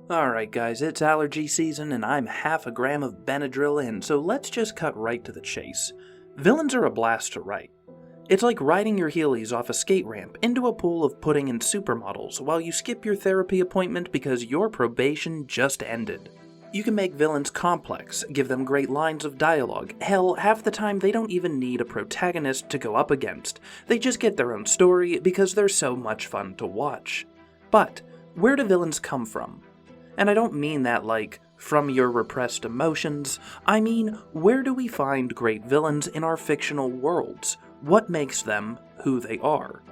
Alright guys, it's allergy season and I'm half a gram of Benadryl in, so let's just cut right to the chase. Villains are a blast to write. It's like riding your heelys off a skate ramp into a pool of pudding and supermodels while you skip your therapy appointment because your probation just ended. You can make villains complex, give them great lines of dialogue. Hell, half the time they don't even need a protagonist to go up against. They just get their own story because they're so much fun to watch. But where do villains come from? And I don't mean that like, from your repressed emotions. I mean, where do we find great villains in our fictional worlds? What makes them who they are?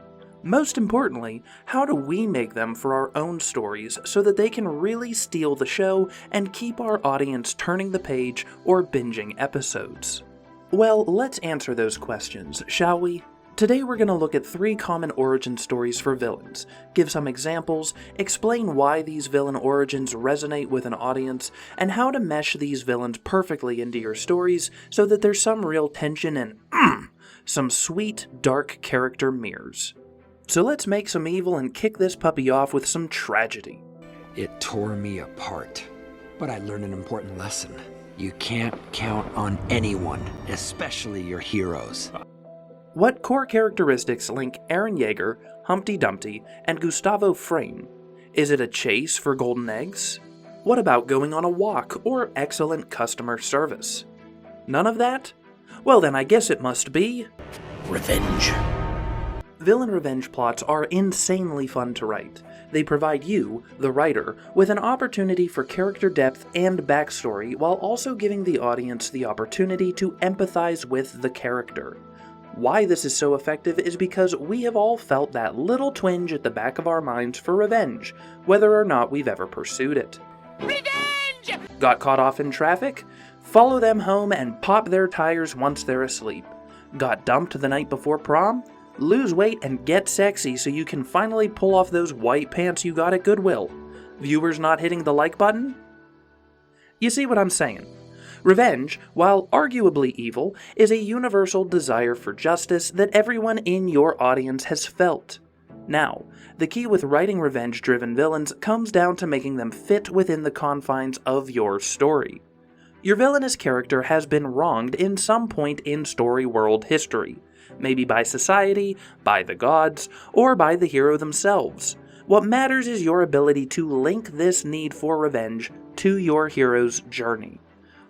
Most importantly, how do we make them for our own stories so that they can really steal the show and keep our audience turning the page or binging episodes? Well, let's answer those questions, shall we? Today we're going to look at 3 common origin stories for villains, give some examples, explain why these villain origins resonate with an audience, and how to mesh these villains perfectly into your stories so that there's some real tension and some sweet, dark character mirrors. So let's make some evil and kick this puppy off with some tragedy. It tore me apart, but I learned an important lesson. You can't count on anyone, especially your heroes. What core characteristics link Eren Yeager, Humpty Dumpty, and Gustavo Frame? Is it a chase for golden eggs? What about going on a walk or excellent customer service? None of that? Well then I guess it must be revenge. Villain revenge plots are insanely fun to write. They provide you, the writer, with an opportunity for character depth and backstory while also giving the audience the opportunity to empathize with the character. Why this is so effective is because we have all felt that little twinge at the back of our minds for revenge, whether or not we've ever pursued it. Revenge! Got caught off in traffic? Follow them home and pop their tires once they're asleep. Got dumped the night before prom? Lose weight and get sexy so you can finally pull off those white pants you got at Goodwill. Viewers not hitting the like button? You see what I'm saying? Revenge, while arguably evil, is a universal desire for justice that everyone in your audience has felt. Now, the key with writing revenge-driven villains comes down to making them fit within the confines of your story. Your villainous character has been wronged in some point in story world history, maybe by society, by the gods, or by the hero themselves. What matters is your ability to link this need for revenge to your hero's journey.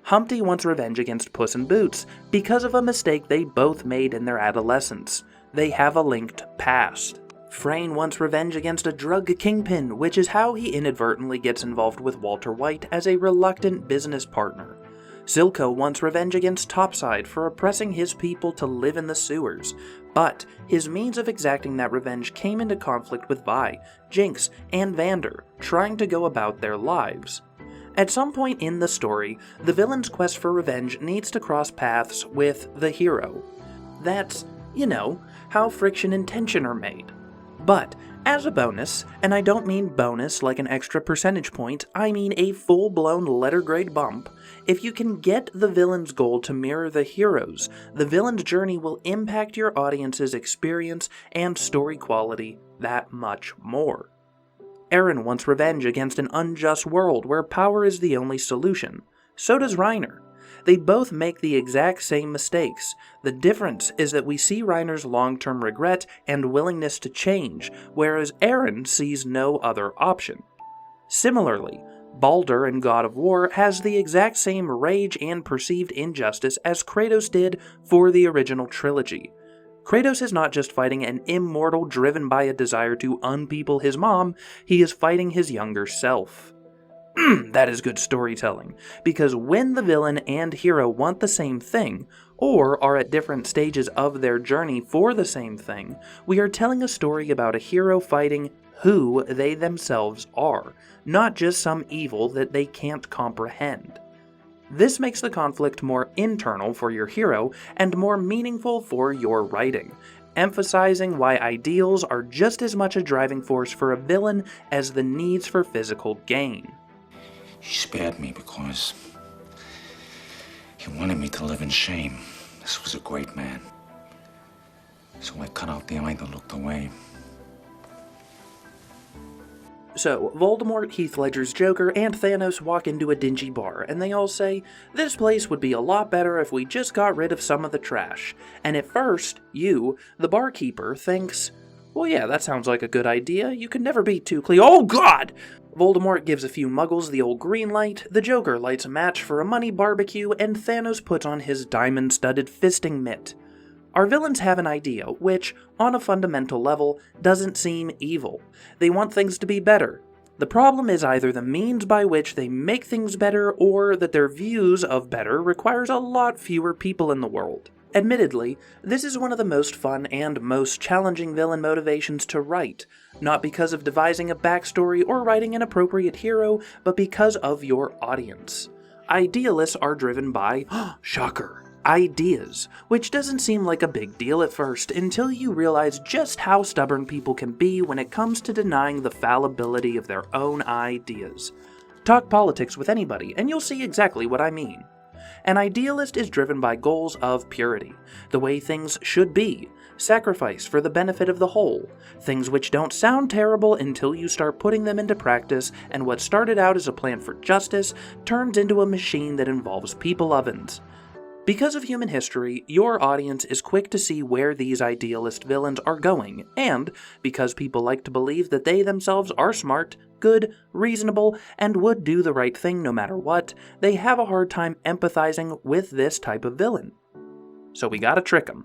Humpty wants revenge against Puss in Boots because of a mistake they both made in their adolescence. They have a linked past. Frayne wants revenge against a drug kingpin, which is how he inadvertently gets involved with Walter White as a reluctant business partner. Silco wants revenge against Topside for oppressing his people to live in the sewers, but his means of exacting that revenge came into conflict with Vi, Jinx, and Vander, trying to go about their lives. At some point in the story, the villain's quest for revenge needs to cross paths with the hero. That's, how friction and tension are made. But, as a bonus, and I don't mean bonus like an extra percentage point, I mean a full-blown letter grade bump, if you can get the villain's goal to mirror the hero's, the villain's journey will impact your audience's experience and story quality that much more. Eren wants revenge against an unjust world where power is the only solution. So does Reiner. They both make the exact same mistakes. The difference is that we see Reiner's long-term regret and willingness to change, whereas Eren sees no other option. Similarly, Baldur in God of War has the exact same rage and perceived injustice as Kratos did for the original trilogy. Kratos is not just fighting an immortal driven by a desire to unpeople his mom, he is fighting his younger self. That is good storytelling, because when the villain and hero want the same thing, or are at different stages of their journey for the same thing, we are telling a story about a hero fighting who they themselves are, not just some evil that they can't comprehend. This makes the conflict more internal for your hero and more meaningful for your writing, emphasizing why ideals are just as much a driving force for a villain as the needs for physical gain. He spared me because he wanted me to live in shame. This was a great man. So I cut out the eye that looked away. So, Voldemort, Heath Ledger's Joker, and Thanos walk into a dingy bar, and they all say, "This place would be a lot better if we just got rid of some of the trash." And at first, you, the barkeeper, thinks, "Well, yeah, that sounds like a good idea. You can never be too clean." Oh, God! Voldemort gives a few muggles the old green light, the Joker lights a match for a money barbecue, and Thanos puts on his diamond-studded fisting mitt. Our villains have an idea, which, on a fundamental level, doesn't seem evil. They want things to be better. The problem is either the means by which they make things better, or that their views of better requires a lot fewer people in the world. Admittedly, this is one of the most fun and most challenging villain motivations to write, not because of devising a backstory or writing an appropriate hero, but because of your audience. Idealists are driven by, shocker, ideas, which doesn't seem like a big deal at first until you realize just how stubborn people can be when it comes to denying the fallibility of their own ideas. Talk politics with anybody, and you'll see exactly what I mean. An idealist is driven by goals of purity, the way things should be, sacrifice for the benefit of the whole, things which don't sound terrible until you start putting them into practice, and what started out as a plan for justice turns into a machine that involves people ovens. Because of human history, your audience is quick to see where these idealist villains are going, and because people like to believe that they themselves are smart, good, reasonable, and would do the right thing no matter what, they have a hard time empathizing with this type of villain. So we gotta trick them.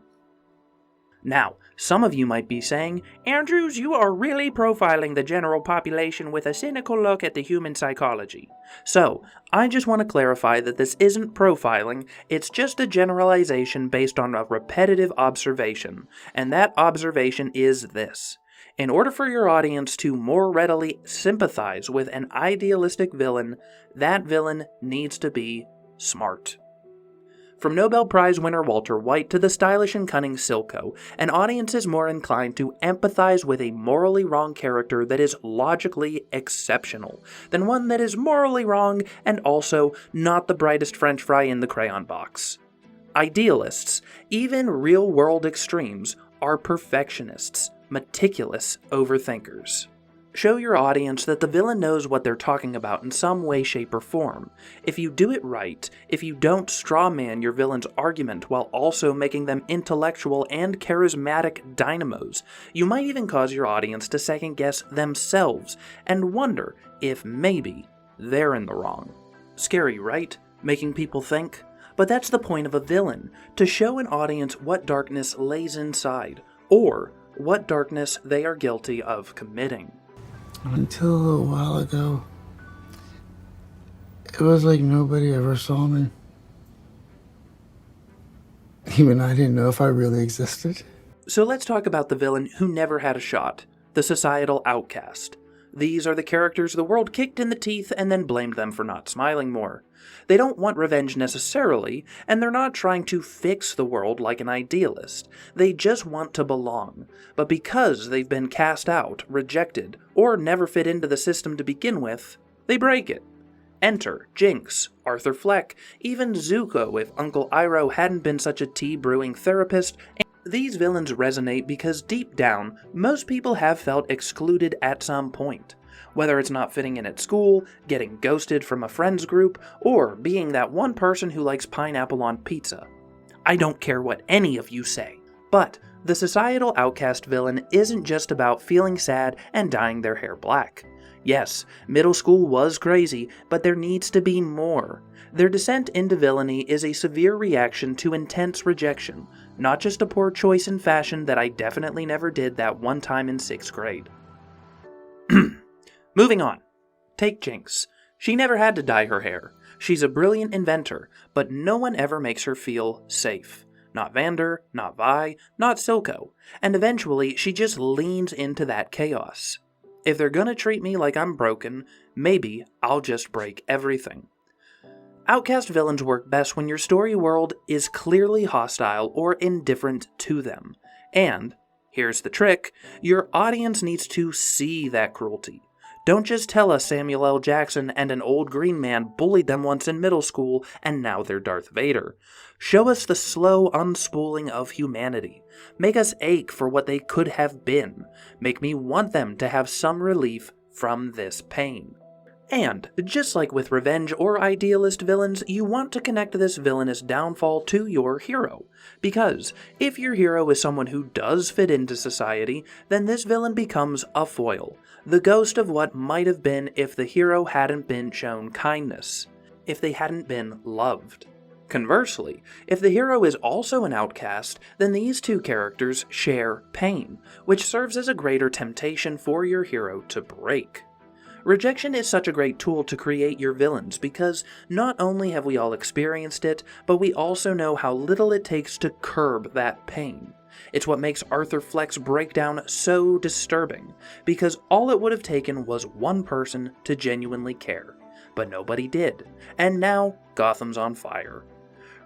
Now, some of you might be saying, "Andrews, you are really profiling the general population with a cynical look at the human psychology." So, I just want to clarify that this isn't profiling, it's just a generalization based on a repetitive observation, and that observation is this. In order for your audience to more readily sympathize with an idealistic villain, that villain needs to be smart. From Nobel Prize winner Walter White to the stylish and cunning Silco, an audience is more inclined to empathize with a morally wrong character that is logically exceptional than one that is morally wrong and also not the brightest French fry in the crayon box. Idealists, even real-world extremes, are perfectionists, meticulous overthinkers. Show your audience that the villain knows what they're talking about in some way, shape, or form. If you do it right, if you don't strawman your villain's argument while also making them intellectual and charismatic dynamos, you might even cause your audience to second-guess themselves and wonder if maybe they're in the wrong. Scary, right? Making people think? But that's the point of a villain, to show an audience what darkness lays inside, or what darkness they are guilty of committing. Until a little while ago, it was like nobody ever saw me. Even I didn't know if I really existed. So let's talk about the villain who never had a shot, the societal outcast. These are the characters the world kicked in the teeth and then blamed them for not smiling more. They don't want revenge necessarily, and they're not trying to fix the world like an idealist. They just want to belong. But because they've been cast out, rejected, or never fit into the system to begin with, they break it. Enter Jinx, Arthur Fleck, even Zuko if Uncle Iroh hadn't been such a tea-brewing therapist. These villains resonate because deep down, most people have felt excluded at some point. Whether it's not fitting in at school, getting ghosted from a friend's group, or being that one person who likes pineapple on pizza. I don't care what any of you say. But the societal outcast villain isn't just about feeling sad and dyeing their hair black. Yes, middle school was crazy, but there needs to be more. Their descent into villainy is a severe reaction to intense rejection, not just a poor choice in fashion that I definitely never did that one time in 6th grade. Moving on. Take Jinx. She never had to dye her hair. She's a brilliant inventor, but no one ever makes her feel safe. Not Vander, not Vi, not Silco. And eventually, she just leans into that chaos. If they're gonna treat me like I'm broken, maybe I'll just break everything. Outcast villains work best when your story world is clearly hostile or indifferent to them. And, here's the trick, your audience needs to see that cruelty. Don't just tell us Samuel L. Jackson and an old green man bullied them once in middle school and now they're Darth Vader. Show us the slow unspooling of humanity. Make us ache for what they could have been. Make me want them to have some relief from this pain. And, just like with revenge or idealist villains, you want to connect this villainous downfall to your hero. Because, if your hero is someone who does fit into society, then this villain becomes a foil, the ghost of what might have been if the hero hadn't been shown kindness, if they hadn't been loved. Conversely, if the hero is also an outcast, then these two characters share pain, which serves as a greater temptation for your hero to break. Rejection is such a great tool to create your villains because not only have we all experienced it, but we also know how little it takes to curb that pain. It's what makes Arthur Fleck's breakdown so disturbing, because all it would have taken was one person to genuinely care. But nobody did, and now Gotham's on fire.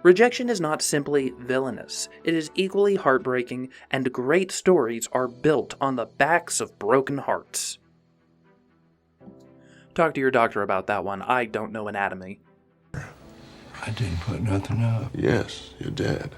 Rejection is not simply villainous, it is equally heartbreaking, and great stories are built on the backs of broken hearts. Talk to your doctor about that one. I don't know anatomy. I didn't put nothing up. Yes, you did.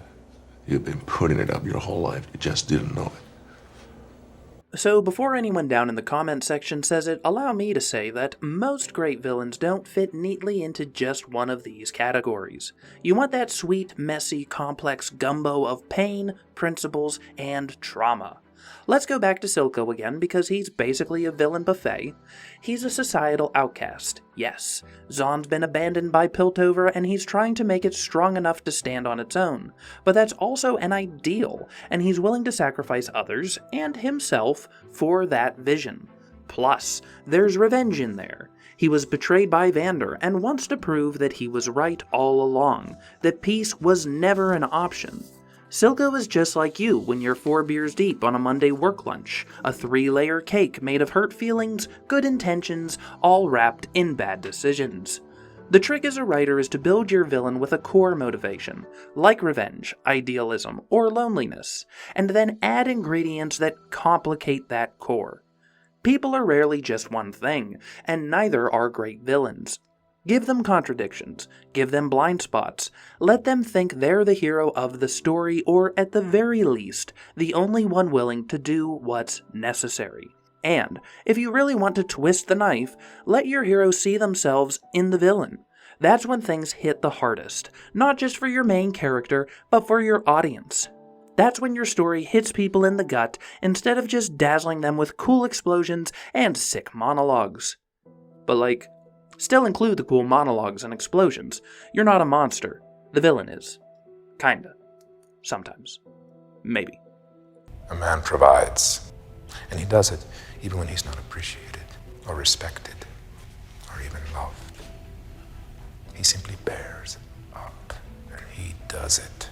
You've been putting it up your whole life. You just didn't know it. So before anyone down in the comment section says it, allow me to say that most great villains don't fit neatly into just one of these categories. You want that sweet, messy, complex gumbo of pain, principles, and trauma. Let's go back to Silco again because he's basically a villain buffet. He's a societal outcast, yes. Zahn's been abandoned by Piltover and he's trying to make it strong enough to stand on its own. But that's also an ideal, and he's willing to sacrifice others, and himself, for that vision. Plus, there's revenge in there. He was betrayed by Vander and wants to prove that he was right all along, that peace was never an option. Silco is just like you when you're 4 beers deep on a Monday work lunch, a 3-layer cake made of hurt feelings, good intentions, all wrapped in bad decisions. The trick as a writer is to build your villain with a core motivation, like revenge, idealism, or loneliness, and then add ingredients that complicate that core. People are rarely just one thing, and neither are great villains. Give them contradictions, give them blind spots, let them think they're the hero of the story, or at the very least, the only one willing to do what's necessary. And, if you really want to twist the knife, let your hero see themselves in the villain. That's when things hit the hardest, not just for your main character, but for your audience. That's when your story hits people in the gut, instead of just dazzling them with cool explosions and sick monologues. But still include the cool monologues and explosions. You're not a monster. The villain is. Kinda. Sometimes. Maybe. A man provides, and he does it even when he's not appreciated, or respected, or even loved. He simply bears up, and he does it.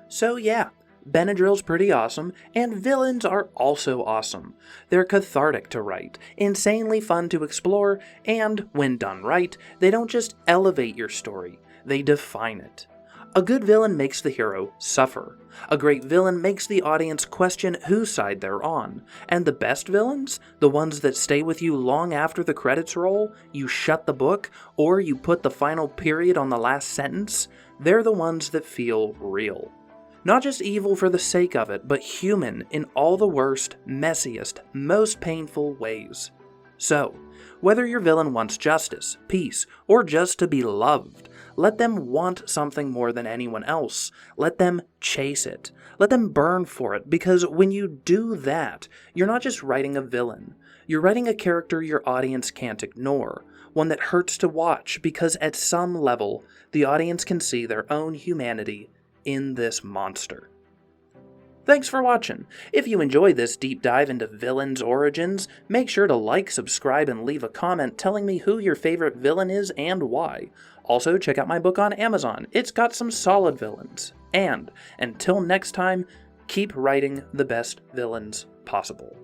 So yeah, Benadryl's pretty awesome, and villains are also awesome. They're cathartic to write, insanely fun to explore, and, when done right, they don't just elevate your story, they define it. A good villain makes the hero suffer. A great villain makes the audience question whose side they're on. And the best villains, the ones that stay with you long after the credits roll, you shut the book, or you put the final period on the last sentence, they're the ones that feel real. Not just evil for the sake of it, but human in all the worst, messiest, most painful ways. So, whether your villain wants justice, peace, or just to be loved, let them want something more than anyone else. Let them chase it. Let them burn for it, because when you do that, you're not just writing a villain. You're writing a character your audience can't ignore, one that hurts to watch because at some level, the audience can see their own humanity in this monster. Thanks for watching. If you enjoyed this deep dive into villains' origins, make sure to like, subscribe, and leave a comment telling me who your favorite villain is and why. Also, check out my book on Amazon. It's got some solid villains. And, until next time, keep writing the best villains possible.